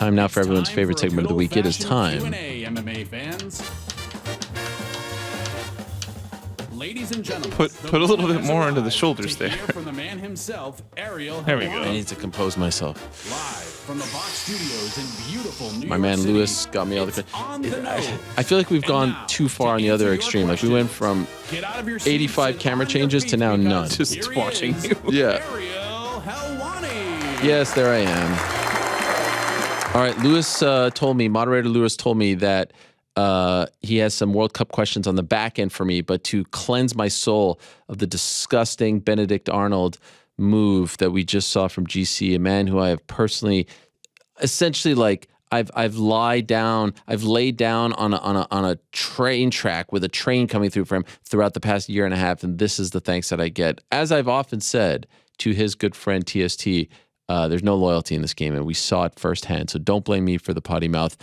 Time now for everyone's favorite segment of the week. It is time. Q&A, MMA fans. Ladies and gentlemen, Put a little bit more into the shoulders there. From the man himself, Ariel Helwani. There we go. I need to compose myself. Live from the Box Studios in beautiful New My York man City. Lewis got me all the On the nose. I feel like we've And gone now, too far on the to other answer your extreme. Like we went from Get out of your seats 85 and camera on your changes feet to now because none. Just here he watching is, you. Yeah. Ariel Helwani. Yes, there I am. All right, Lewis told me, moderator Lewis told me that he has some World Cup questions on the back end for me, but to cleanse my soul of the disgusting Benedict Arnold move that we just saw from GC, a man who I have personally, essentially like I've laid down on a train track with a train coming through for him throughout the past year and a half, and this is the thanks that I get. As I've often said to his good friend TST, there's no loyalty in this game, and we saw it firsthand. So don't blame me for the potty mouth.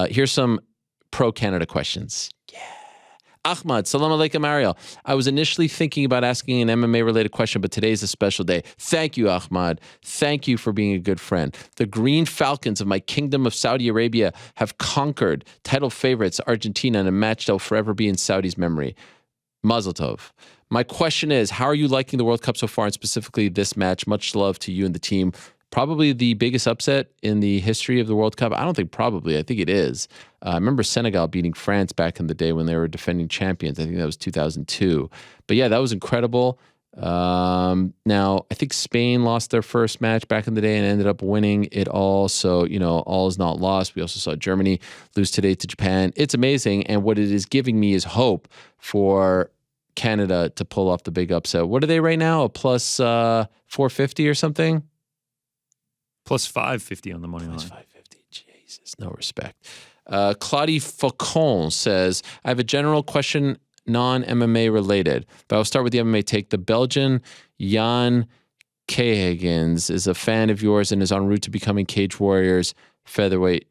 Here's some pro-Canada questions. Yeah. Ahmad, salam alaikum, Ariel. I was initially thinking about asking an MMA-related question, but today's a special day. Thank you, Ahmad. Thank you for being a good friend. The Green Falcons of my Kingdom of Saudi Arabia have conquered title favorites Argentina in a match that will forever be in Saudi's memory. Mazel tov. My question is, how are you liking the World Cup so far, and specifically this match? Much love to you and the team. Probably the biggest upset in the history of the World Cup. I don't think probably. I think it is. I remember Senegal beating France back in the day when they were defending champions. I think that was 2002. But yeah, that was incredible. Now, I think Spain lost their first match back in the day and ended up winning it all. So, all is not lost. We also saw Germany lose today to Japan. It's amazing. And what it is giving me is hope for Canada to pull off the big upset. What are they right now? A plus 450 or something? Plus 550 on the money line. Plus 550. Jesus, no respect. Claudie Faucon says, I have a general question, non-MMA related, but I'll start with the MMA take. The Belgian Jan Kehagans is a fan of yours and is en route to becoming Cage Warriors featherweight?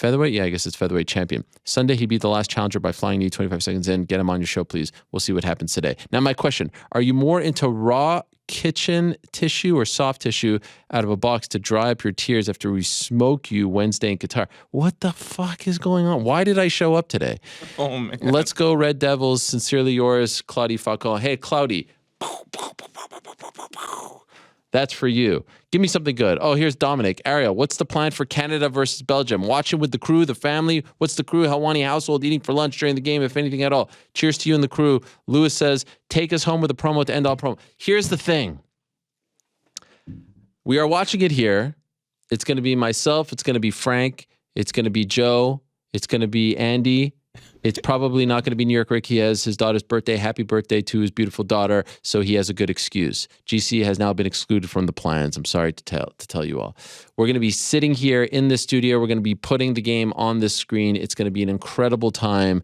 Yeah, I guess it's featherweight champion. Sunday, he beat the last challenger by flying knee 25 seconds in. Get him on your show, please. We'll see what happens today. Now, my question, are you more into raw kitchen tissue or soft tissue out of a box to dry up your tears after we smoke you Wednesday in Qatar? What the fuck is going on? Why did I show up today? Oh, man. Let's go, Red Devils. Sincerely yours, Claudie Faucon. Hey, Claudie. That's for you. Give me something good. Oh, here's Dominic. Ariel, what's the plan for Canada versus Belgium? Watching with the crew, the family. What's the crew Helwani household eating for lunch during the game, if anything at all? Cheers to you and the crew. Lewis says, take us home with a promo to end all promo. Here's the thing. We are watching it here. It's going to be myself. It's going to be Frank. It's going to be Joe. It's going to be Andy. It's probably not going to be New York Rick. He has his daughter's birthday. Happy birthday to his beautiful daughter. So he has a good excuse. GC has now been excluded from the plans. I'm sorry to tell you all. We're going to be sitting here in the studio. We're going to be putting the game on this screen. It's going to be an incredible time.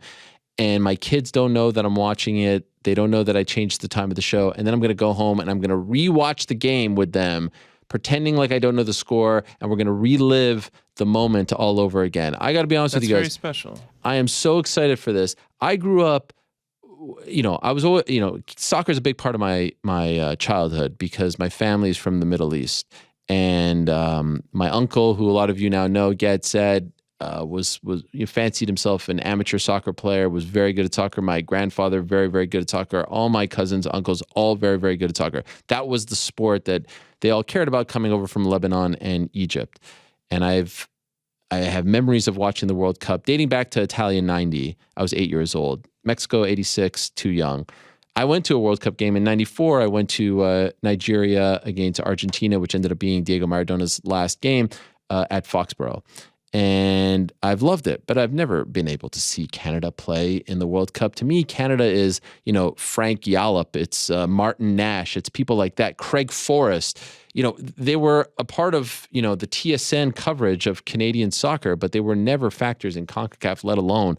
And my kids don't know that I'm watching it. They don't know that I changed the time of the show. And then I'm going to go home and I'm going to rewatch the game with them, pretending like I don't know the score, and we're going to relive the moment all over again. I got to be honest with you guys. That's very special. I am so excited for this. I grew up, I was always, soccer is a big part of my childhood because my family is from the Middle East. And my uncle, who a lot of you now know, Gad said, fancied himself an amateur soccer player, was very good at soccer. My grandfather, very, very good at soccer. All my cousins, uncles, all very, very good at soccer. That was the sport that they all cared about coming over from Lebanon and Egypt. And I have memories of watching the World Cup dating back to Italia 90. I was 8 years old. Mexico 86, too young. I went to a World Cup game in 94. I went to Nigeria against Argentina, which ended up being Diego Maradona's last game at Foxborough. And I've loved it, but I've never been able to see Canada play in the World Cup. To me, Canada is, Frank Yallop. It's Martin Nash. It's people like that. Craig Forrest. They were a part of, the TSN coverage of Canadian soccer, but they were never factors in CONCACAF, let alone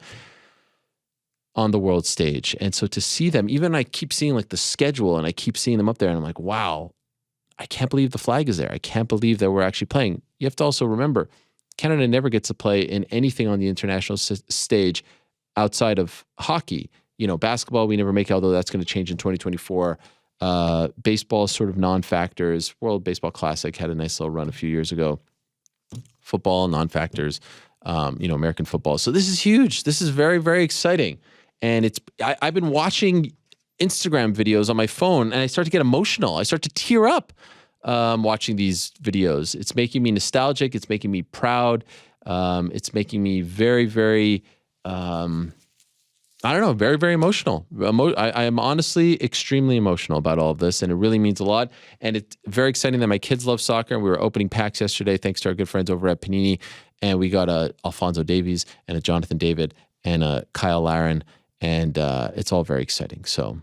on the world stage. And so to see them, even I keep seeing like the schedule and I keep seeing them up there and I'm like, wow, I can't believe the flag is there. I can't believe that we're actually playing. You have to also remember, Canada never gets to play in anything on the international stage outside of hockey. Basketball, we never make it, although that's going to change in 2024. Baseball is sort of non-factors. World Baseball Classic had a nice little run a few years ago. football, non-factors, American football. So this is huge. This is very, very exciting. And I've been watching Instagram videos on my phone, and I start to get emotional. I start to tear up watching these videos. It's making me nostalgic. It's making me proud. It's making me very, very, very, very emotional. I am honestly extremely emotional about all of this, and it really means a lot. And it's very exciting that my kids love soccer. We were opening packs yesterday, thanks to our good friends over at Panini, and we got a Alphonso Davies and a Jonathan David and a Kyle Larin, and it's all very exciting. So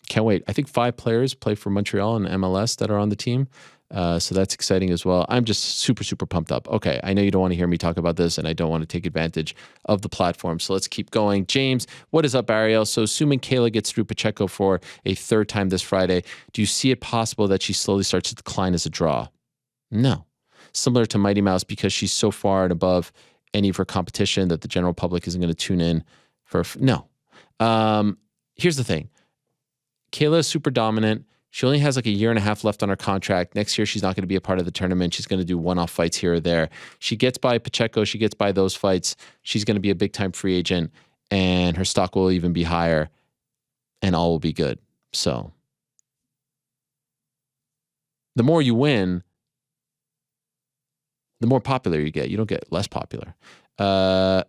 can't wait. I think 5 players play for Montreal and MLS that are on the team. So that's exciting as well. I'm just super, super pumped up. Okay, I know you don't want to hear me talk about this, and I don't want to take advantage of the platform. So let's keep going. James, what is up, Ariel? So assuming Kayla gets through Pacheco for a 3rd time this Friday, do you see it possible that she slowly starts to decline as a draw? No. Similar to Mighty Mouse, because she's so far and above any of her competition that the general public isn't going to tune in for. No. Here's the thing. Kayla is super dominant. She only has like a year and a half left on her contract. Next year, she's not going to be a part of the tournament. She's going to do one-off fights here or there. She gets by Pacheco. She gets by those fights. She's going to be a big-time free agent, and her stock will even be higher, and all will be good. So the more you win, the more popular you get. You don't get less popular. Kyra.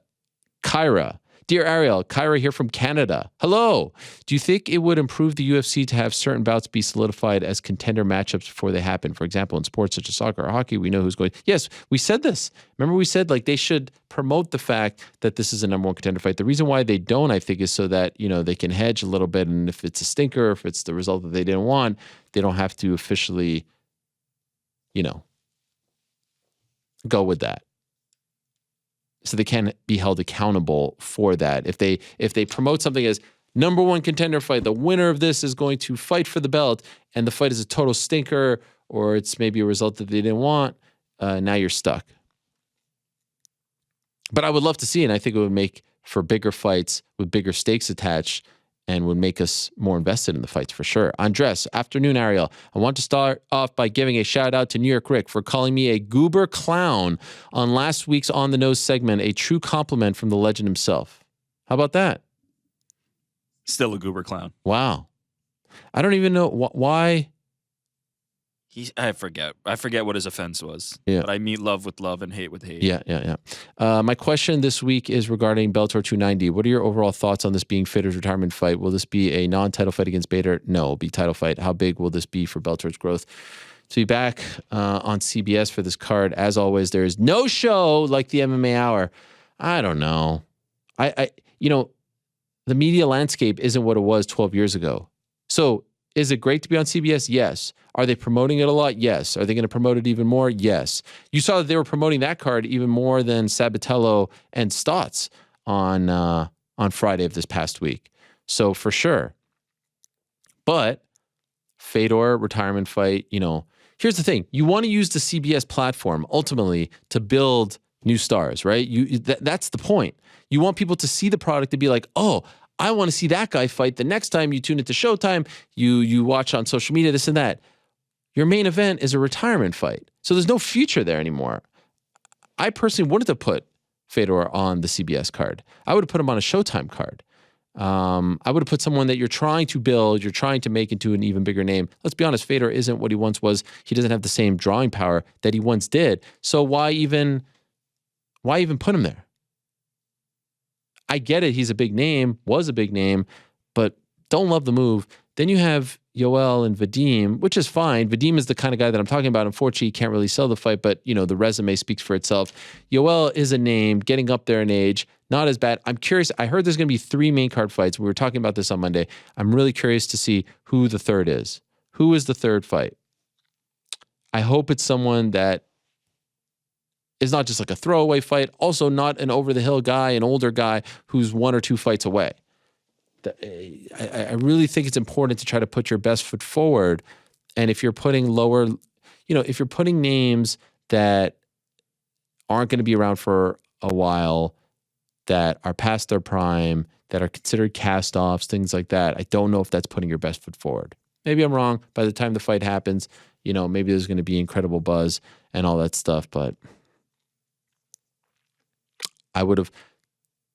Dear Ariel, Kyra here from Canada. Hello. Do you think it would improve the UFC to have certain bouts be solidified as contender matchups before they happen? For example, in sports such as soccer or hockey, we know who's going. Yes, we said this. Remember we said like they should promote the fact that this is a number one contender fight. The reason why they don't, I think, is so that, they can hedge a little bit. And if it's a stinker, if it's the result that they didn't want, they don't have to officially, go with that. So they can be held accountable for that. If they promote something as number one contender fight, the winner of this is going to fight for the belt, and the fight is a total stinker, or it's maybe a result that they didn't want, now you're stuck. But I would love to see, and I think it would make for bigger fights with bigger stakes attached, and would make us more invested in the fights for sure. Andres, afternoon, Ariel. I want to start off by giving a shout out to New York Rick for calling me a goober clown on last week's On the Nose segment, a true compliment from the legend himself. How about that? Still a goober clown. Wow. I don't even know why. I forget what his offense was. Yeah. But I meet love with love and hate with hate. Yeah. My question this week is regarding Bellator 290. What are your overall thoughts on this being Fedor's retirement fight? Will this be a non-title fight against Bader? No, it'll be title fight. How big will this be for Bellator's growth? To be back on CBS for this card, as always, there is no show like the MMA Hour. I don't know. The media landscape isn't what it was 12 years ago. So is it great to be on CBS? Yes. Are they promoting it a lot? Yes. Are they going to promote it even more? Yes. You saw that they were promoting that card even more than Sabatello and Stotts on Friday of this past week. So for sure. But Fedor retirement fight, here's the thing. You want to use the CBS platform ultimately to build new stars, right? That's the point. You want people to see the product to be like, oh, I want to see that guy fight. The next time you tune into Showtime, you watch on social media, this and that. Your main event is a retirement fight. So there's no future there anymore. I personally wouldn't have put Fedor on the CBS card. I would have put him on a Showtime card. I would have put someone that you're trying to build, you're trying to make into an even bigger name. Let's be honest, Fedor isn't what he once was. He doesn't have the same drawing power that he once did. So why even put him there? I get it. He's a big name, was a big name, but don't love the move. Then you have Yoel and Vadim, which is fine. Vadim is the kind of guy that I'm talking about. Unfortunately, he can't really sell the fight, but the resume speaks for itself. Yoel is a name, getting up there in age, not as bad. I'm curious. I heard there's going to be 3 main card fights. We were talking about this on Monday. I'm really curious to see who the third is. Who is the third fight? I hope it's someone that is not just like a throwaway fight, also not an over-the-hill guy, an older guy who's 1 or 2 fights away. I really think it's important to try to put your best foot forward. And if you're putting if you're putting names that aren't going to be around for a while, that are past their prime, that are considered cast-offs, things like that, I don't know if that's putting your best foot forward. Maybe I'm wrong. By the time the fight happens, maybe there's going to be incredible buzz and all that stuff. But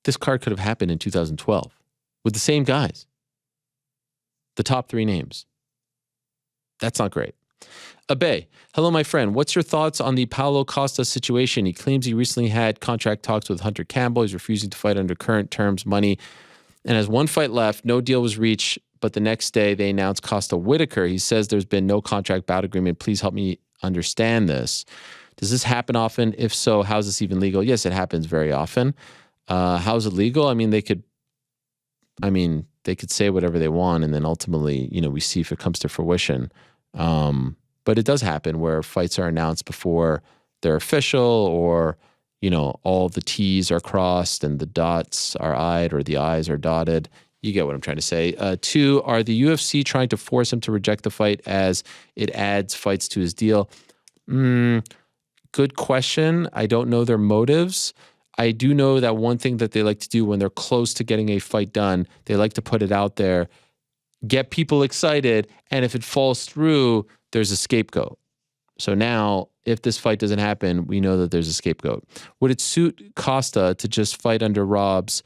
this card could have happened in 2012 with the same guys, the top 3 names. That's not great. Abe, hello, my friend. What's your thoughts on the Paulo Costa situation? He claims he recently had contract talks with Hunter Campbell. He's refusing to fight under current terms, money, and has 1 fight left. No deal was reached, but the next day they announced Costa Whitaker. He says there's been no contract bout agreement. Please help me understand this. Does this happen often? If so, how is this even legal? Yes, it happens very often. How is it legal? I mean, they could say whatever they want, and then ultimately, we see if it comes to fruition. But it does happen where fights are announced before they're official, or, all the T's are crossed and the dots are I'd, or the I's are dotted. You get what I'm trying to say. 2, are the UFC trying to force him to reject the fight as it adds fights to his deal? Good question. I don't know their motives. I do know that one thing that they like to do when they're close to getting a fight done, they like to put it out there, get people excited, and if it falls through, there's a scapegoat. So now, if this fight doesn't happen, we know that there's a scapegoat. Would it suit Costa to just fight under Rob's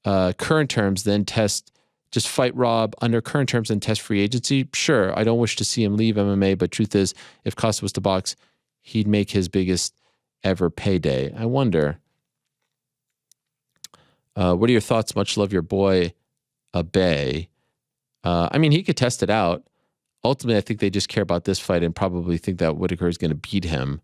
current terms, then just fight Rob under current terms and test free agency? Sure, I don't wish to see him leave MMA, but truth is, if Costa was to box, he'd make his biggest ever payday. I wonder. What are your thoughts? Much love, your boy, Abe. He could test it out. Ultimately, I think they just care about this fight and probably think that Whitaker is going to beat him.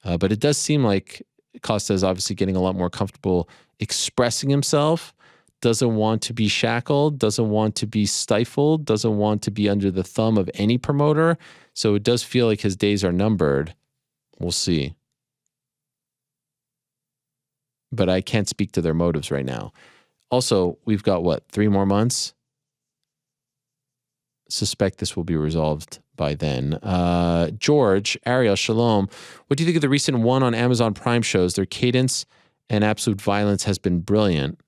But it does seem like Costa is obviously getting a lot more comfortable expressing himself, doesn't want to be shackled, doesn't want to be stifled, doesn't want to be under the thumb of any promoter. So it does feel like his days are numbered. We'll see. But I can't speak to their motives right now. Also, we've got 3 more months? Suspect this will be resolved by then. George, Ariel, shalom. What do you think of the recent one on Amazon Prime shows? Their cadence and absolute violence has been brilliant.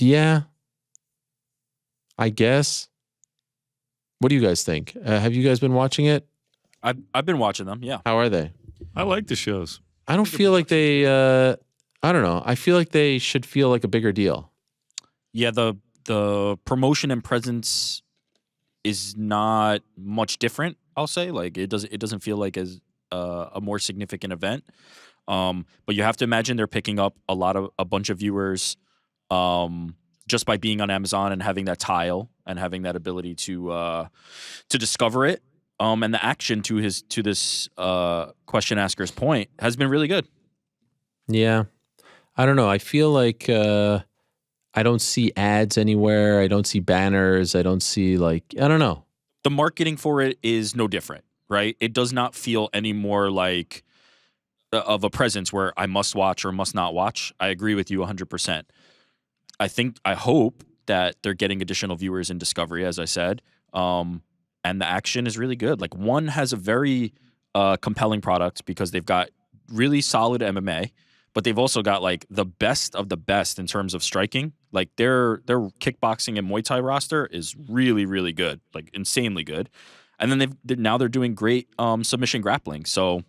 Yeah, I guess. What do you guys think? Have you guys been watching it? I've been watching them. Yeah. How are they? I like the shows. I don't feel like they. I don't know. I feel like they should feel like a bigger deal. Yeah, the promotion and presence is not much different, I'll say. Like it doesn't feel like as a more significant event. But you have to imagine they're picking up a bunch of viewers just by being on Amazon and having that tile and having that ability to discover it. And the action to this question asker's point has been really good. Yeah. I don't know. I feel like I don't see ads anywhere. I don't see banners. I don't see I don't know. The marketing for it is no different, right? It does not feel any more like of a presence where I must watch or must not watch. I agree with you 100%. I hope that they're getting additional viewers in Discovery, as I said. And the action is really good. Like, one has a very compelling product because they've got really solid MMA, but they've also got the best of the best in terms of striking. Like their kickboxing and Muay Thai roster is really, really good, like insanely good. And then now they're doing great submission grappling. So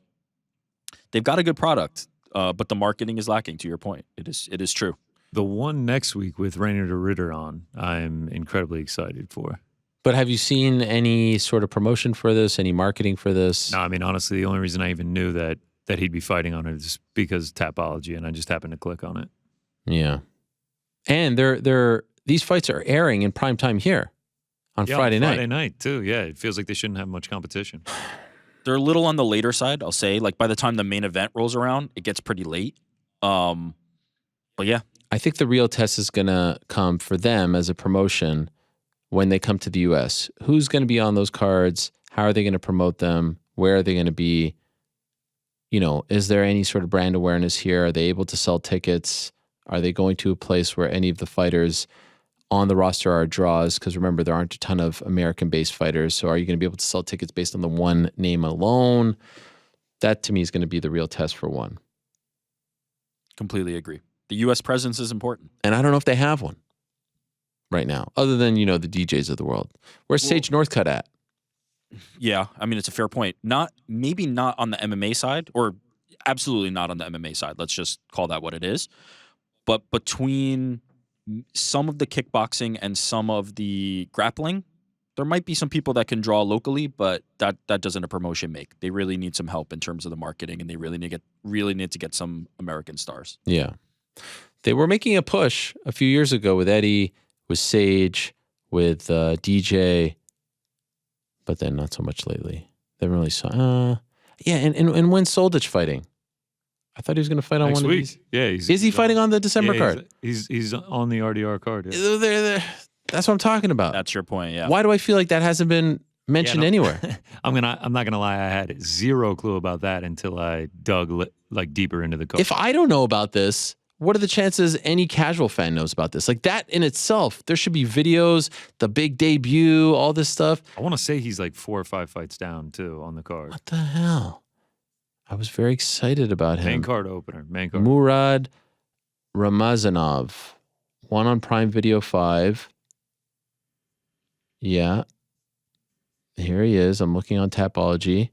they've got a good product, but the marketing is lacking. To your point, it is true. The one next week with Rainer de Ritter on, I'm incredibly excited for. But have you seen any sort of promotion for this? Any marketing for this? No, honestly, the only reason I even knew that he'd be fighting on it is because Tapology, and I just happened to click on it. Yeah. And these fights are airing in prime time here on Friday night. Friday night, too. Yeah, it feels like they shouldn't have much competition. They're a little on the later side, I'll say. Like, by the time the main event rolls around, it gets pretty late. But yeah. I think the real test is going to come for them as a promotion when they come to the U.S. Who's going to be on those cards? How are they going to promote them? Where are they going to be? Is there any sort of brand awareness here? Are they able to sell tickets? Are they going to a place where any of the fighters on the roster are draws? Because remember, there aren't a ton of American-based fighters. So are you going to be able to sell tickets based on the one name alone? That, to me, is going to be the real test for one. Completely agree. The U.S. presence is important. And I don't know if they have one. right now, other than the DJs of the world. Where's Sage Northcutt at? Yeah, I mean, it's a fair point. Maybe not on the MMA side, or absolutely not on the MMA side. Let's just call that what it is. But between some of the kickboxing and some of the grappling, there might be some people that can draw locally, but that doesn't a promotion make. They really need some help in terms of the marketing, and they really need to get some American stars. Yeah. They were making a push a few years ago with Eddie, with Sage, with DJ, but then not so much lately. They haven't really saw. Yeah, and when's Soldich fighting? I thought he was going to fight on Next one week. of these. Yeah, Is he fighting on the December card? He's on the RDR card. Yeah. That's what I'm talking about. That's your point, yeah. Why do I feel like that hasn't been mentioned anywhere? I'm not gonna lie. I had zero clue about that until I dug deeper into the card. If I don't know about this, what are the chances any casual fan knows about this? Like that in itself, there should be videos, the big debut, all this stuff. I want to say he's like 4 or 5 fights down too on the card. What the hell? I was very excited about him. Main card opener. Murad Ramazanov, one on Prime Video 5. Yeah. Here he is. I'm looking on Tapology.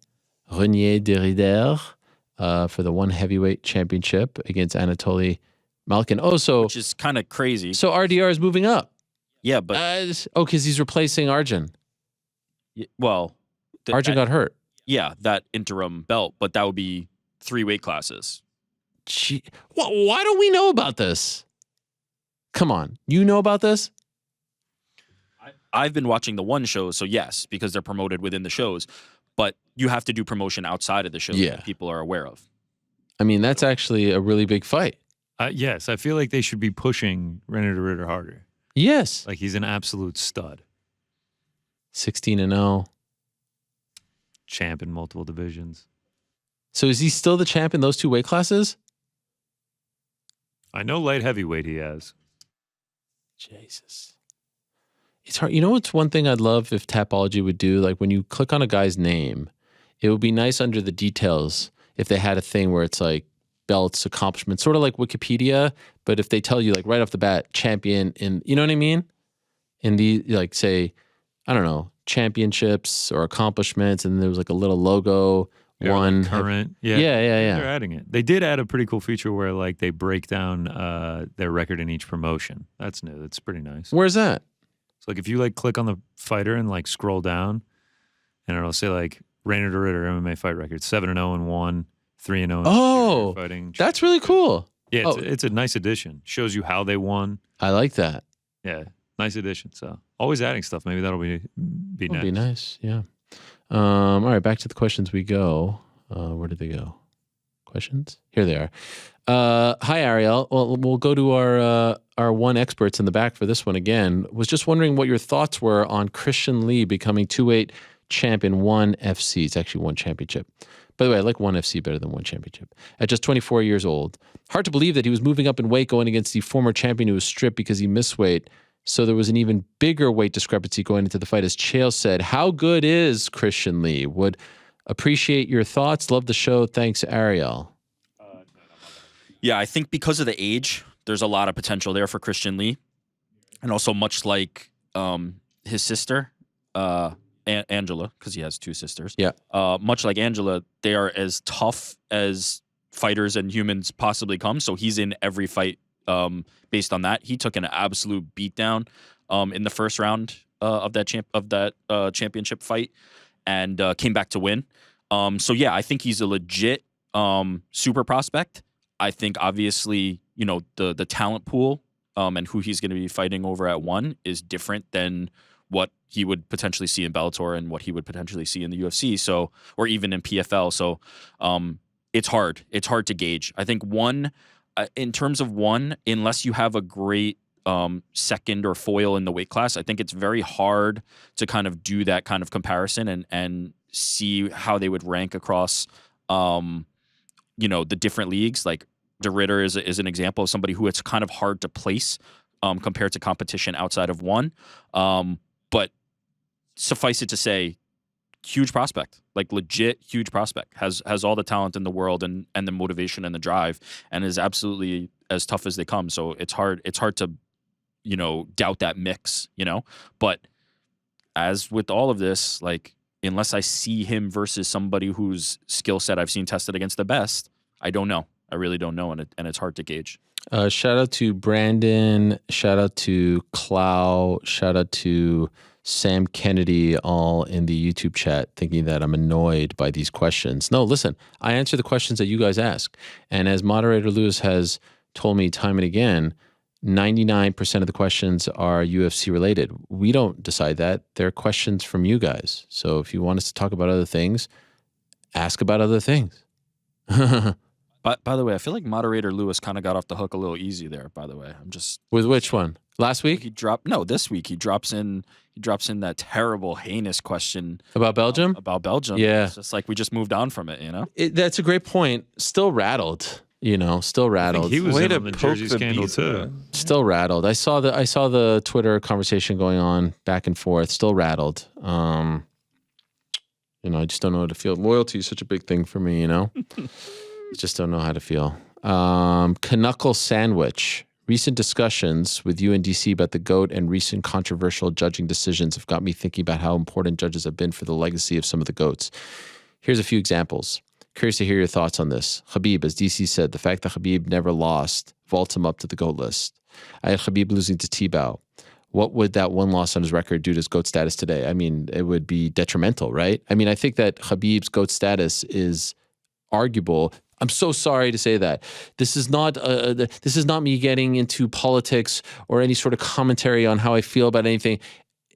Renier Derrider for the one heavyweight championship against Anatoly Malkin. Which is kind of crazy. So RDR is moving up. Yeah, but because he's replacing Arjun. Arjun got hurt. Yeah, that interim belt, but that would be 3 weight classes. Gee, why don't we know about this? Come on, you know about this? I've been watching the one shows, so yes, because they're promoted within the shows. But you have to do promotion outside of the shows that people are aware of. I mean, that's actually a really big fight. Yes, I feel like they should be pushing René de Ridder harder. Yes. Like he's an absolute stud. 16-0. Champ in multiple divisions. So is he still the champ in those 2 weight classes? I know light heavyweight he has. Jesus. It's hard. You know what's one thing I'd love if Tapology would do? Like when you click on a guy's name, it would be nice under the details if they had a thing where it's like belts, accomplishments, sort of like Wikipedia, but if they tell you like right off the bat, champion in, you know what I mean? In the, like say, I don't know, championships or accomplishments, and there was like a little logo, one. Current. Yeah. They're adding it. They did add a pretty cool feature where like they break down their record in each promotion. That's new. That's pretty nice. Where's that? So like if you like click on the fighter and like scroll down, and it'll say like René de Ridder MMA fight record 7-0-1, 3-0. Oh, fighting. That's really cool. Yeah, it's a nice addition. Shows you how they won. I like that. Yeah, nice addition. So always adding stuff. Maybe that'll be nice. Be nice. Yeah. All right, back to the questions we go. Where did they go? Questions? Here they are. Hi, Ariel. Well, we'll go to our one experts in the back for this one again. Was just wondering what your thoughts were on Christian Lee becoming 2-weight champ in ONE FC. It's actually one championship. By the way, I like ONE FC better than one championship. At just 24 years old. Hard to believe that he was moving up in weight going against the former champion who was stripped because he missed weight. So there was an even bigger weight discrepancy going into the fight. As Chael said, how good is Christian Lee? Would appreciate your thoughts. Love the show. Thanks, Ariel. Yeah, I think because of the age, there's a lot of potential there for Christian Lee. And also much like his sister, Angela, because he has 2 sisters. Yeah. Much like Angela, they are as tough as fighters and humans possibly come. So he's in every fight based on that. He took an absolute beatdown in the first round of that championship fight and came back to win. So yeah, I think he's a legit super prospect. I think obviously, you know, the talent pool and who he's going to be fighting over at ONE is different than what he would potentially see in Bellator and what he would potentially see in the UFC. So, or even in PFL. So, it's hard. It's hard to gauge. I think ONE, in terms of ONE, unless you have a great second or foil in the weight class, I think it's very hard to kind of do that kind of comparison and see how they would rank across, you know, the different leagues. Like de Ridder is an example of somebody who it's kind of hard to place compared to competition outside of ONE. But suffice it to say, huge prospect, like legit huge prospect, has all the talent in the world and the motivation and the drive, and is absolutely as tough as they come. So it's hard to, doubt that mix, But as with all of this, like, unless I see him versus somebody whose skill set I've seen tested against the best, I don't know. I really don't know, and it's hard to gauge. Shout out to Brandon. Shout out to Clow. Shout out to Sam Kennedy, all in the YouTube chat, thinking that I'm annoyed by these questions. No, listen, I answer the questions that you guys ask. And as moderator Lewis has told me time and again, 99% of the questions are UFC related. We don't decide that. They're questions from you guys. So if you want us to talk about other things, ask about other things. By the way, I feel like moderator Lewis kind of got off the hook a little easy there, by the way. I'm just... With which one? Last week? This week. He drops in that terrible, heinous question. About Belgium? About Belgium. Yeah. It's just like we just moved on from it, That's a great point. Still rattled, still rattled. He was Way in to on the poke jersey the scandal beast, too. Still rattled. I saw the Twitter conversation going on back and forth. Still rattled. I just don't know how to feel. Loyalty is such a big thing for me, Just don't know how to feel. Knuckle Sandwich. Recent discussions with you and DC about the GOAT and recent controversial judging decisions have got me thinking about how important judges have been for the legacy of some of the GOATs. Here's a few examples. Curious to hear your thoughts on this. Khabib, as DC said, the fact that Khabib never lost vaults him up to the GOAT list. I had Khabib losing to T-Bow. What would that one loss on his record do to his GOAT status today? I mean, it would be detrimental, right? I mean, I think that Khabib's GOAT status is arguable. I'm so sorry to say that. This is not me getting into politics or any sort of commentary on how I feel about anything.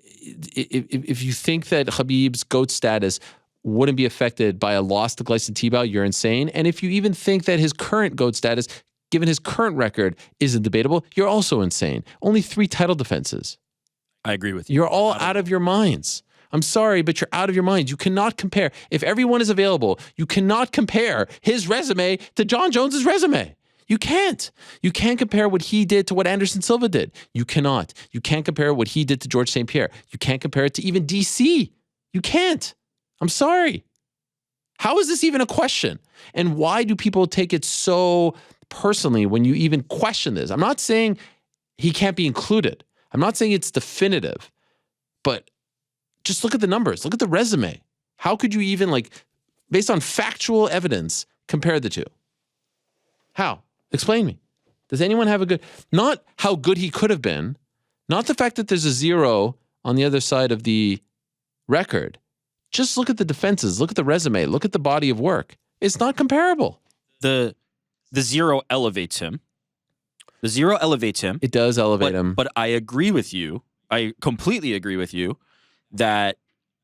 If you think that Khabib's GOAT status wouldn't be affected by a loss to Gleison Tebow, you're insane. And if you even think that his current GOAT status, given his current record, isn't debatable, you're also insane. Only 3 title defenses. I agree with you. You're all out of your minds. I'm sorry, but you're out of your mind. You cannot compare. If everyone is available, you cannot compare his resume to John Jones's resume. You can't. You can't compare what he did to what Anderson Silva did. You cannot. You can't compare what he did to George St. Pierre. You can't compare it to even DC. You can't. I'm sorry. How is this even a question? And why do people take it so personally when you even question this? I'm not saying he can't be included. I'm not saying it's definitive, but just look at the numbers. Look at the resume. How could you even, based on factual evidence, compare the two? How? Explain me. Does anyone have not how good he could have been, not the fact that there's a 0 on the other side of the record. Just look at the defenses. Look at the resume. Look at the body of work. It's not comparable. The 0 elevates him. The 0 elevates him. It does elevate him. But I agree with you. I completely agree with you that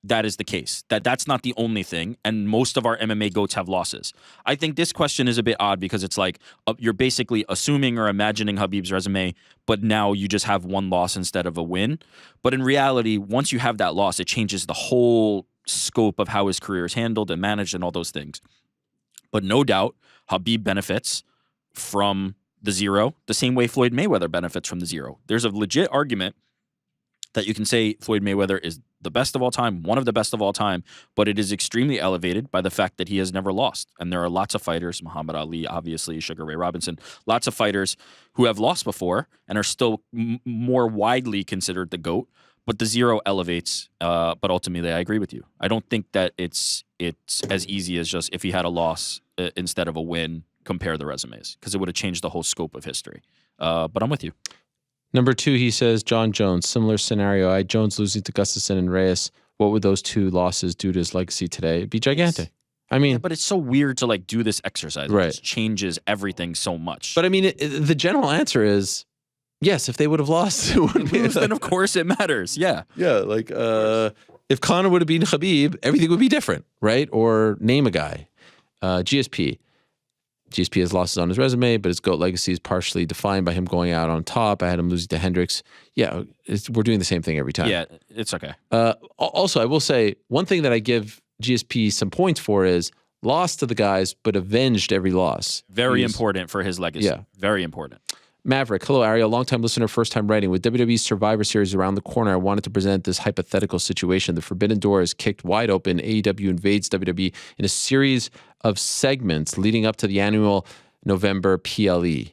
is the case. That's not the only thing, and most of our MMA GOATs have losses. I think this question is a bit odd because it's like you're basically assuming or imagining Khabib's resume, but now you just have one loss instead of a win. But in reality, once you have that loss, it changes the whole scope of how his career is handled and managed and all those things. But no doubt, Khabib benefits from the 0 the same way Floyd Mayweather benefits from the 0. There's a legit argument that you can say Floyd Mayweather is the best of all time, one of the best of all time, but it is extremely elevated by the fact that he has never lost. And there are lots of fighters, Muhammad Ali, obviously, Sugar Ray Robinson, lots of fighters who have lost before and are still more widely considered the GOAT, but the 0 elevates. But ultimately, I agree with you. I don't think that it's as easy as just if he had a loss instead of a win, compare the resumes, because it would have changed the whole scope of history. But I'm with you. Number 2, he says, John Jones, similar scenario. I had Jones losing to Gustafsson and Reyes. What would those 2 losses do to his legacy today? It'd be gigantic. I mean, but it's so weird to do this exercise. Right. It just changes everything so much. But I mean, the general answer is yes. If they would have lost, it wouldn't be. Then of course it matters. Yeah. Yeah. If Conor would have beaten Khabib, everything would be different, right? Or name a guy. GSP. GSP has losses on his resume, but his GOAT legacy is partially defined by him going out on top. I had him losing to Hendricks. Yeah, we're doing the same thing every time. Yeah, it's okay. Also, I will say, one thing that I give GSP some points for is lost to the guys, but avenged every loss. Very important for his legacy. Yeah. Very important. Maverick, hello, Ariel, longtime listener, first time writing. With WWE's Survivor Series around the corner, I wanted to present this hypothetical situation. The forbidden door is kicked wide open. AEW invades WWE in a series of segments leading up to the annual November PLE.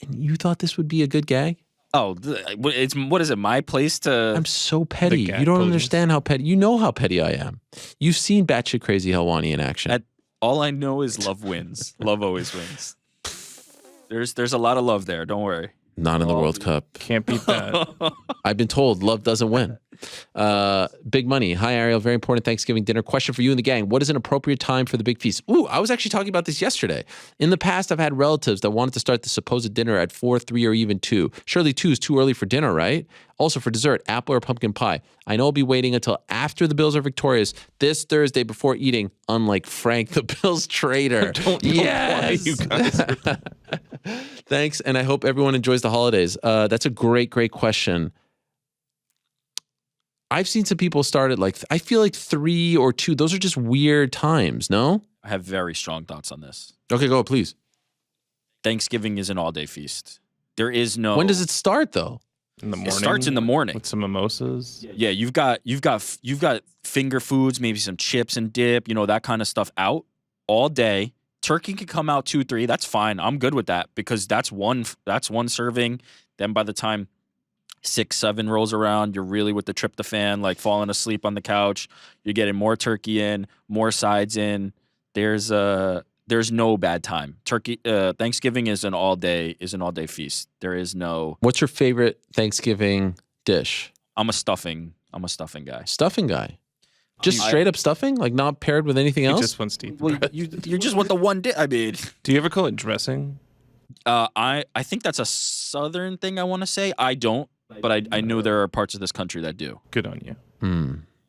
And you thought this would be a good gag? Oh, what is it? My place to. I'm so petty. You gag don't poses. understand how petty. You know how petty I am. You've seen batshit crazy Helwani in action. All I know is love wins. Love always wins. There's a lot of love there. Don't worry. Not in the World Cup. Can't beat that. I've been told love doesn't win. Big money. Hi, Ariel. Very important Thanksgiving dinner. Question for you and the gang. What is an appropriate time for the big feast? Ooh, I was actually talking about this yesterday. In the past, I've had relatives that wanted to start the supposed dinner at 4, 3, or even 2. Surely 2 is too early for dinner, right? Also for dessert, apple or pumpkin pie. I know I'll be waiting until after the Bills are victorious this Thursday before eating, unlike Frank, the Bills traitor. Don't Yes. lie, you guys. Thanks, and I hope everyone enjoys the holidays. That's a great question. I've seen some people start at I feel like 3 or 2. Those are just weird times, no? I have very strong thoughts on this. Okay, go, please. Thanksgiving is an all-day feast. There is no. When does it start, though? In the morning. It starts in the morning. with some mimosas. Yeah, you've got finger foods, maybe some chips and dip, that kind of stuff out all day. Turkey can come out 2, 3. That's fine. I'm good with that because that's one serving. Then by the time 6, 7 rolls around, you're really with the tryptophan, falling asleep on the couch. You're getting more turkey in, more sides in. There's no bad time. Thanksgiving is an all day feast. There is no. What's your favorite Thanksgiving dish? I'm a stuffing guy. Stuffing guy. Just straight up stuffing? Not paired with anything He else? just wants to eat the Well, bread. you just want the one dish. I mean, Do you ever call it dressing? I think that's a southern thing. I want to say I don't, but I know there are parts of this country that do. Good on you.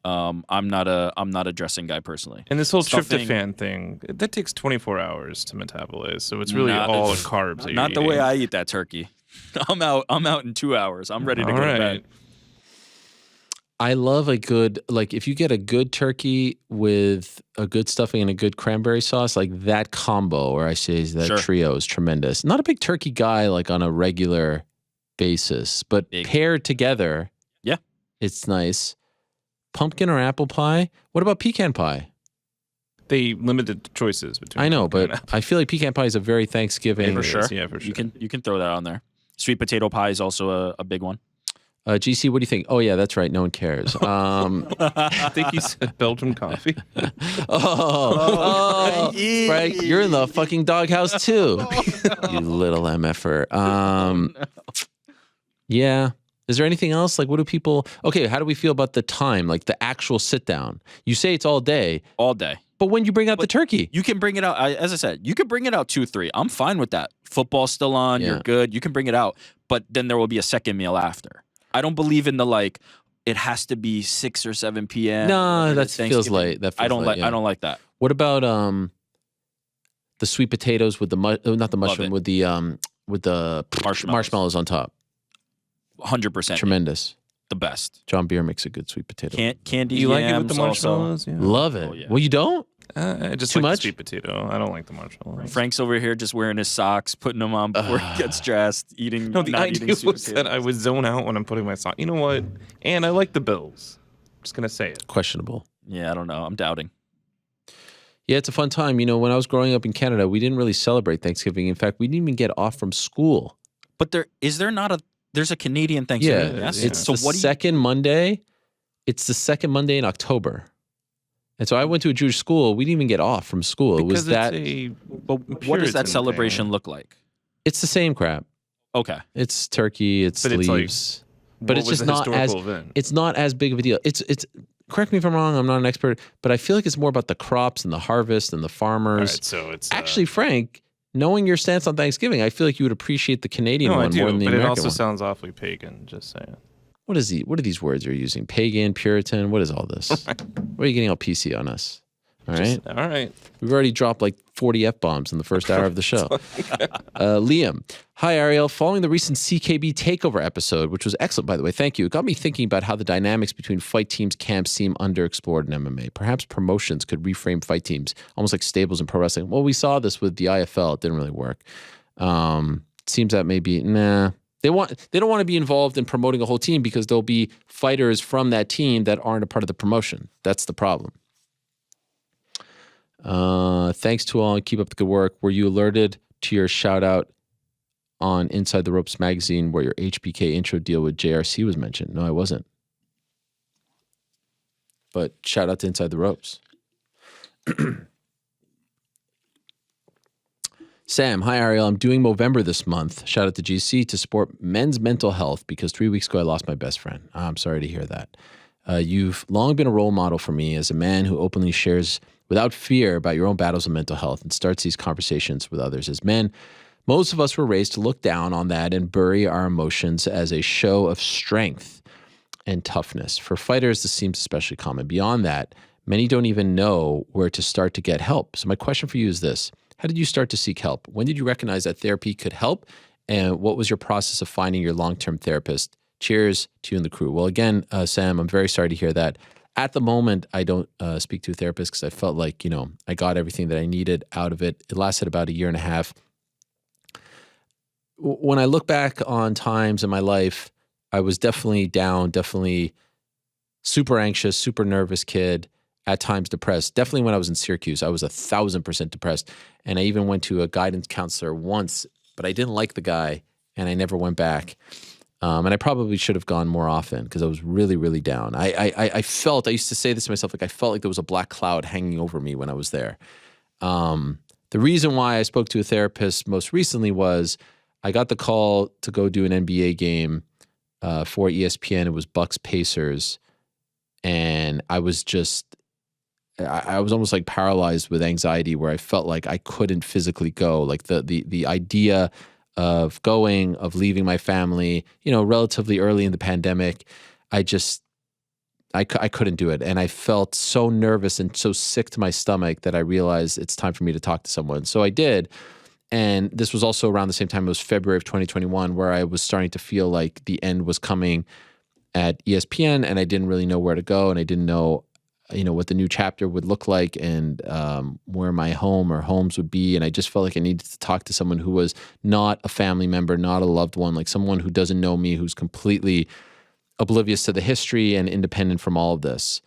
I'm not a dressing guy personally. And this whole Stuffing- tryptophan thing, that takes 24 hours to metabolize. So it's really all the carbs that Not you're the way eating. I eat that turkey. I'm out in 2 hours. I'm ready to All go to right. bed. I love a good, if you get a good turkey with a good stuffing and a good cranberry sauce, that combo, or I say that Sure. trio is tremendous. Not a big turkey guy, on a regular basis, but Big. paired together. Yeah. It's nice. Pumpkin or apple pie? What about pecan pie? They limited the choices between. I know, pumpkin and but apple. I feel like pecan pie is a very Thanksgiving. For It sure. is, yeah, for sure. You can throw that on there. Sweet potato pie is also a big one. GC, what do you think? Oh, yeah, that's right. No one cares. I think you said Belgium coffee. Frank, you're in the fucking doghouse too. You little MFer. Yeah. Is there anything else? What do people... Okay, how do we feel about the time, the actual sit down? You say it's all day, All day. but when you bring out the turkey? You can bring it out. As I said, you can bring it out 2, 3. I'm fine with that. Football's still on. Yeah. You're good. You can bring it out, but then there will be a second meal after. I don't believe in the it has to be 6 or 7 p.m. No, whatever that it's feels Thanksgiving. late. That feels I don't late, like. yeah. I don't like that. What about the sweet potatoes with the not the mushroom, it. with the marshmallows on top? 100%. Tremendous. The best. John Beer makes a good sweet potato. Candy. You like it with yams the also. marshmallows? Yeah. Love it. Oh, yeah. Well, you don't? I just Too like much? the sweet potato. I don't like the marshmallows. Frank's over here just wearing his socks, putting them on before he gets dressed, eating. No, the not idea eating sweet was that potatoes. I would zone out when I'm putting my sock. You know what? And I like the Bills. I'm just gonna say it. Questionable. Yeah, I don't know. I'm doubting. Yeah, it's a fun time. When I was growing up in Canada, we didn't really celebrate Thanksgiving. In fact, we didn't even get off from school. But there's a Canadian Thanksgiving. Yeah, Yes? yeah. it's So the what do you? second Monday. It's the second Monday in October. And so I went to a Jewish school. We didn't even get off from school. It was Because that. But what does that celebration look like? It's the same crap. Okay. It's turkey. It's But it's leaves. But it's just not as. Event? It's not as big of a deal. It's. Correct me if I'm wrong. I'm not an expert, but I feel like it's more about the crops and the harvest and the All farmers. right, so it's Actually, Frank, knowing your stance on Thanksgiving, I feel like you would appreciate the Canadian no, I one do, more than the but it American also one. sounds awfully pagan. Just saying. What are these words you're using? Pagan, Puritan. What is all this? Why are you getting all PC on us? All right. All right. We've already dropped 40 F-bombs in the first hour of the show. Liam. Hi, Ariel. Following the recent CKB takeover episode, which was excellent, by the way, thank you, it got me thinking about how the dynamics between fight teams camps seem underexplored in MMA. Perhaps promotions could reframe fight teams, almost like stables in pro wrestling. Well, we saw this with the IFL. It didn't really work. Seems that maybe, They don't want to be involved in promoting a whole team because there'll be fighters from that team that aren't a part of the promotion. That's the problem. Thanks to all. Keep up the good work. Were you alerted to your shout out on Inside the Ropes magazine where your HBK intro deal with JRC was mentioned. No, I wasn't. But shout out to Inside the Ropes. Sam, hi Ariel. I'm doing Movember this month. Shout out to GC to support men's mental health because 3 weeks ago I lost my best friend. I'm sorry to hear that. You've long been a role model for me as a man who openly shares without fear about your own battles with mental health and starts these conversations with others. As men, most of us were raised to look down on that and bury our emotions as a show of strength and toughness. For fighters, this seems especially common. Beyond that, many don't even know where to start to get help. So my question for you is this. How did you start to seek help? When did you recognize that therapy could help? And what was your process of finding your long-term therapist? Cheers to you and the crew. Well, again, Sam, I'm very sorry to hear that. At the moment, I don't speak to a therapist because I felt like, I got everything that I needed out of it. It lasted about a year and a half. When I look back on times in my life, I was definitely down, definitely super anxious, super nervous kid, at times depressed. Definitely when I was in Syracuse, I was 1,000% depressed. And I even went to a guidance counselor once, but I didn't like the guy and I never went back. And I probably should have gone more often because I was really, really down. I used to say this to myself, like I felt like there was a black cloud hanging over me when I was there. The reason why I spoke to a therapist most recently was I got the call to go do an NBA game for ESPN. It was Bucks Pacers. And I was almost like paralyzed with anxiety where I felt like I couldn't physically go. Like the idea of going, of leaving my family, relatively early in the pandemic, I couldn't do it. And I felt so nervous and so sick to my stomach that I realized it's time for me to talk to someone. So I did. And this was also around the same time, it was February of 2021, where I was starting to feel like the end was coming at ESPN, and I didn't really know where to go, and I didn't know, what the new chapter would look like, and where my home or homes would be, and I just felt like I needed to talk to someone who was not a family member, not a loved one, like someone who doesn't know me, who's completely oblivious to the history and independent from all of this.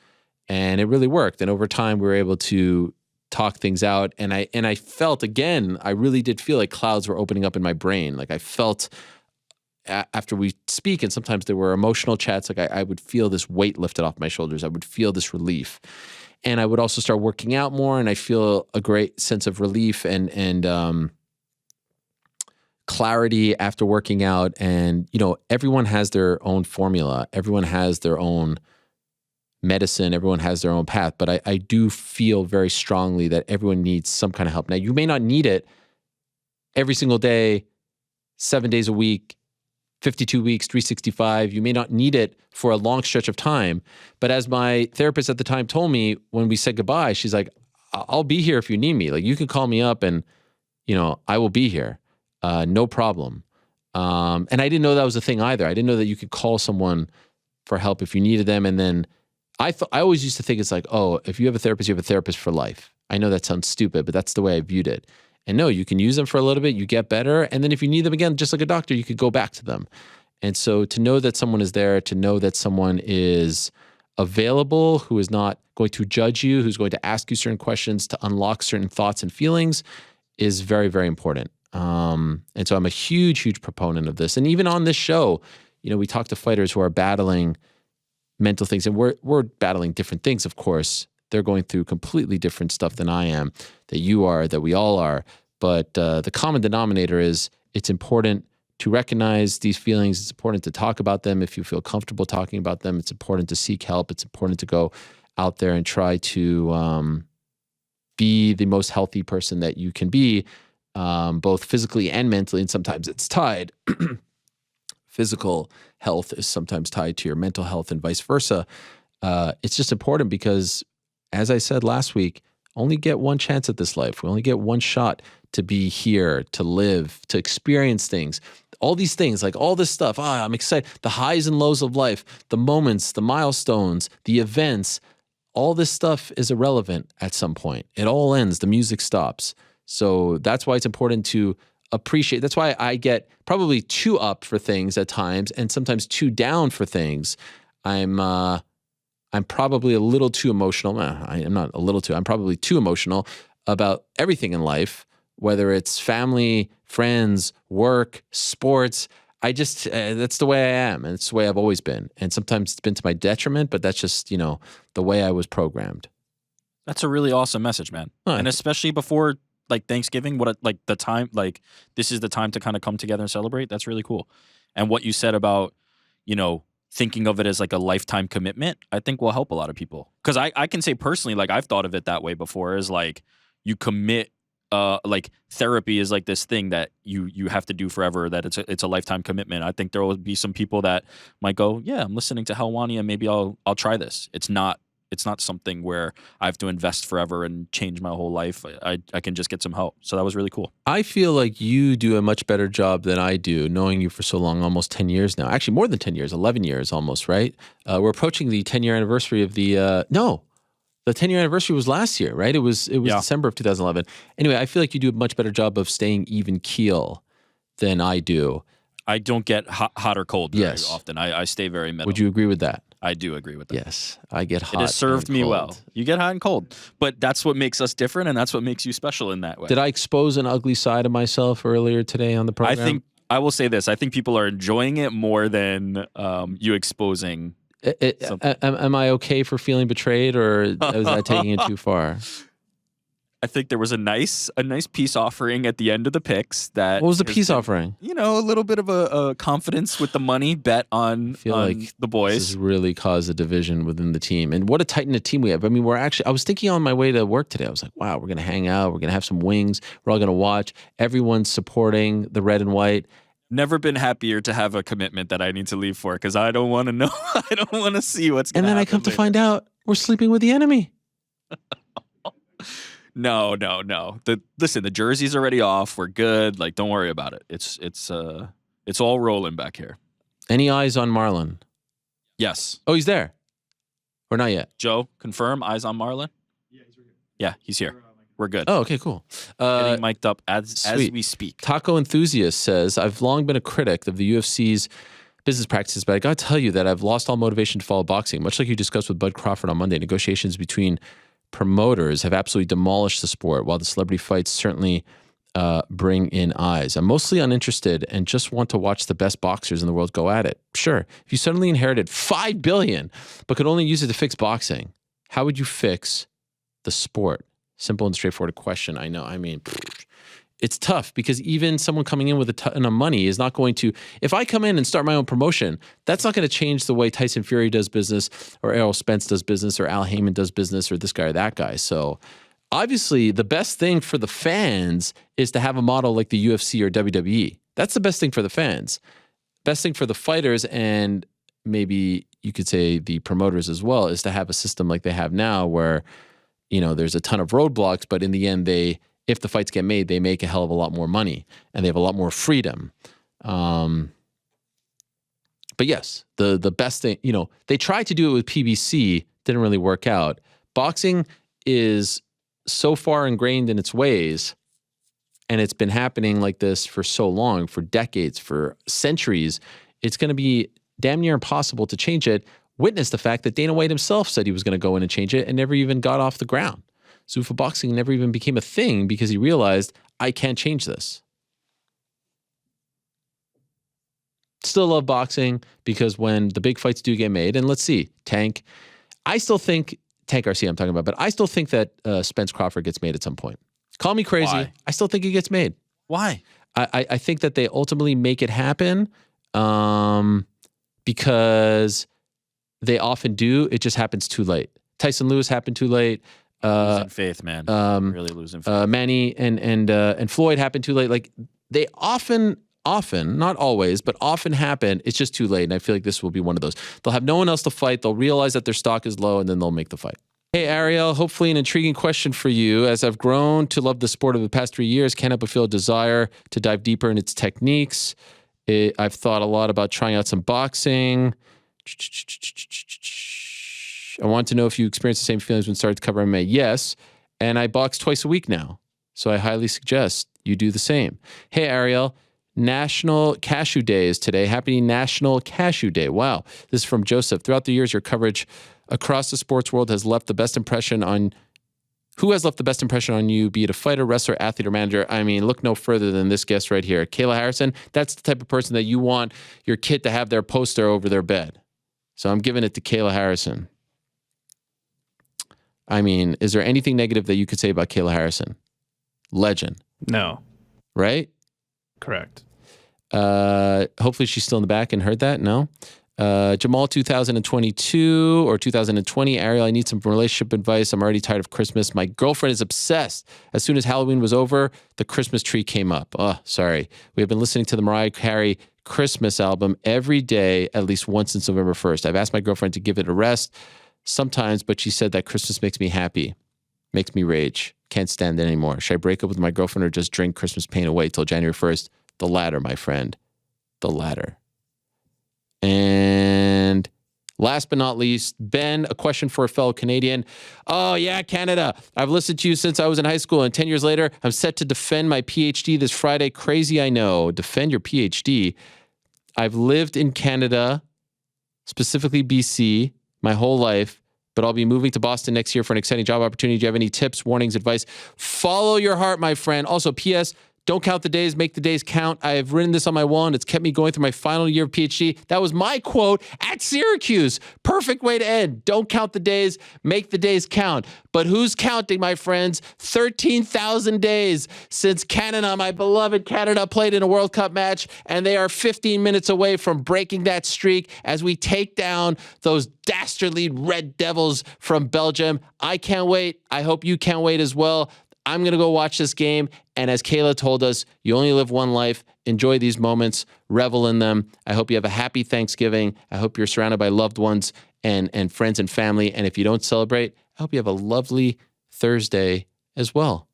And it really worked, and over time we were able to talk things out, and I felt, again, I really did feel like clouds were opening up in my brain. Like I felt after we speak, and sometimes there were emotional chats, like I would feel this weight lifted off my shoulders. I would feel this relief. And I would also start working out more, and I feel a great sense of relief and clarity after working out. And, everyone has their own formula. Everyone has their own medicine. Everyone has their own path. But I do feel very strongly that everyone needs some kind of help. Now, you may not need it every single day, 7 days a week, 52 weeks, 365. You may not need it for a long stretch of time. But as my therapist at the time told me when we said goodbye, she's like, I'll be here if you need me. Like, you can call me up and, I will be here. No problem. And I didn't know that was a thing either. I didn't know that you could call someone for help if you needed them. And then I always used to think it's like, oh, if you have a therapist for life. I know that sounds stupid, but that's the way I viewed it. And no, you can use them for a little bit, you get better, and then if you need them again, just like a doctor, you could go back to them. And so to know that someone is there, to know that someone is available, who is not going to judge you, who's going to ask you certain questions to unlock certain thoughts and feelings is very, very important. And so I'm a huge, huge proponent of this. And even on this show, we talk to fighters who are battling mental things, and we're battling different things, of course. They're going through completely different stuff than I am, that you are, that we all are. But the common denominator is it's important to recognize these feelings. It's important to talk about them if you feel comfortable talking about them. It's important to seek help. It's important to go out there and try to be the most healthy person that you can be, both physically and mentally. And sometimes it's tied. Physical health is sometimes tied to your mental health and vice versa. It's just important because, as I said last week, only get one chance at this life. We only get one shot to be here, to live, to experience things. All these things, like all this stuff, I'm excited. The highs and lows of life, the moments, the milestones, the events, all this stuff is irrelevant at some point. It all ends. The music stops. So that's why it's important to appreciate. That's why I get probably too up for things at times and sometimes too down for things. I'm probably a little too emotional. I'm not a little too. I'm probably too emotional about everything in life. whether it's family, friends, work, sports. I just, that's the way I am. And it's the way I've always been. And sometimes it's been to my detriment, but that's just, the way I was programmed. That's a really awesome message, man. And especially before like Thanksgiving, the time, like this is the time to kind of come together and celebrate. That's really cool. And what you said about, thinking of it as like a lifetime commitment, I think will help a lot of people. Because I can say personally, like I've thought of it that way before, is like you commit, like therapy is like this thing that you have to do forever, that it's a lifetime commitment. I think there will be some people that might go, yeah, I'm listening to Helwani and maybe I'll try this. It's not something where I have to invest forever and change my whole life. I can just get some help. So that was really cool. I feel like you do a much better job than I do, knowing you for so long, almost 10 years now. Actually, more than 10 years, 11 years almost, right? We're approaching the 10-year anniversary of the 10-year anniversary was last year, right? It was December of 2011. Anyway, I feel like you do a much better job of staying even keel than I do. I don't get hot or cold very often. I stay very middle. Would you agree with that? I do agree with that. Yes, I get hot. It has served and me cold. well. You get hot and cold, but that's what makes us different, and that's what makes you special in that way. Did I expose an ugly side of myself earlier today on the program? I will say this. I think people are enjoying it more than you exposing. Am I okay for feeling betrayed, or was I taking it too far? I think there was a nice peace offering at the end of the picks. What was the peace offering? A little bit of a confidence with the money bet on like the boys. This has really caused a division within the team. And what a tight-knit team we have. I mean, I was thinking on my way to work today, I was like, wow, we're going to hang out. We're going to have some wings. We're all going to watch. Everyone's supporting the red and white. Never been happier to have a commitment that I need to leave for, because I don't want to know. I don't want to see what's going to happen. And then I come to find out we're sleeping with the enemy. No. Listen, the jersey's already off. We're good. Like, don't worry about it. It's all rolling back here. Any eyes on Marlon? Yes. Oh, he's there. Or not yet? Joe, confirm. Eyes on Marlon? Yeah, he's here. Yeah, he's here. We're good. Oh, okay, cool. Getting mic'd up as we speak. Taco Enthusiast says, I've long been a critic of the UFC's business practices, but I got to tell you that I've lost all motivation to follow boxing. Much like you discussed with Bud Crawford on Monday, negotiations between promoters have absolutely demolished the sport, while the celebrity fights certainly bring in eyes. I'm mostly uninterested and just want to watch the best boxers in the world go at it. Sure, if you suddenly inherited $5 billion but could only use it to fix boxing, how would you fix the sport? Simple and straightforward question. I know. I mean, it's tough because even someone coming in with a ton of money is not going to, if I come in and start my own promotion, that's not going to change the way Tyson Fury does business, or Errol Spence does business, or Al Heyman does business, or this guy or that guy. So obviously the best thing for the fans is to have a model like the UFC or WWE. That's the best thing for the fans. Best thing for the fighters, and maybe you could say the promoters as well, is to have a system like they have now where, there's a ton of roadblocks, but in the end, if the fights get made, they make a hell of a lot more money and they have a lot more freedom. But yes, the best thing, they tried to do it with PBC, didn't really work out. Boxing is so far ingrained in its ways, and it's been happening like this for so long, for decades, for centuries. It's going to be damn near impossible to change it. Witness the fact that Dana White himself said he was going to go in and change it and never even got off the ground. Zuffa boxing never even became a thing because he realized, I can't change this. Still love boxing because when the big fights do get made, and let's see, Tank Garcia I'm talking about, but I still think that Spence Crawford gets made at some point. Call me crazy. Why? I still think he gets made. Why? I think that they ultimately make it happen because they often do. It just happens too late. Tyson Lewis happened too late. Losing faith, man. Really losing faith. Manny and Floyd happened too late. Like they often, not always, but often happen. It's just too late. And I feel like this will be one of those. They'll have no one else to fight. They'll realize that their stock is low, and then they'll make the fight. Hey, Ariel, hopefully an intriguing question for you. As I've grown to love the sport over the past 3 years, can't help but feel a desire to dive deeper in its techniques. I've thought a lot about trying out some boxing. I want to know if you experienced the same feelings when you started to cover MMA. Yes, and I box twice a week now, so I highly suggest you do the same. Hey, Ariel, National Cashew Day is today. Happy National Cashew Day. Wow. This is from Joseph. Throughout the years, your coverage across the sports world has left the best impression on Who has left the best impression on you, be it a fighter, wrestler, athlete, or manager? I mean, look no further than this guest right here. Kayla Harrison, that's the type of person that you want your kid to have their poster over their bed. So I'm giving it to Kayla Harrison. I mean, is there anything negative that you could say about Kayla Harrison? Legend. No. Right? Correct. Hopefully she's still in the back and heard that. No? Jamal 2022 or 2020. Ariel, I need some relationship advice. I'm already tired of Christmas. My girlfriend is obsessed. As soon as Halloween was over, the Christmas tree came up. Oh, sorry. We have been listening to the Mariah Carey Christmas album every day, at least once since November 1st. I've asked my girlfriend to give it a rest sometimes, but she said that Christmas makes me happy, makes me rage. Can't stand it anymore. Should I break up with my girlfriend or just drink Christmas pain away till January 1st? The latter, my friend. The latter. And last but not least, Ben, a question for a fellow Canadian. Oh, yeah, Canada. I've listened to you since I was in high school, and 10 years later, I'm set to defend my PhD this Friday. Crazy, I know. Defend your PhD. I've lived in Canada, specifically BC, my whole life, but I'll be moving to Boston next year for an exciting job opportunity. Do you have any tips, warnings, advice? Follow your heart, my friend. Also, P.S., don't count the days, make the days count. I have written this on my wall, and it's kept me going through my final year of PhD. That was my quote at Syracuse. Perfect way to end. Don't count the days, make the days count. But who's counting, my friends? 13,000 days since Canada, my beloved Canada, played in a World Cup match, and they are 15 minutes away from breaking that streak as we take down those dastardly Red Devils from Belgium. I can't wait. I hope you can't wait as well. I'm going to go watch this game. And as Kayla told us, you only live one life. Enjoy these moments. Revel in them. I hope you have a happy Thanksgiving. I hope you're surrounded by loved ones and friends and family. And if you don't celebrate, I hope you have a lovely Thursday as well.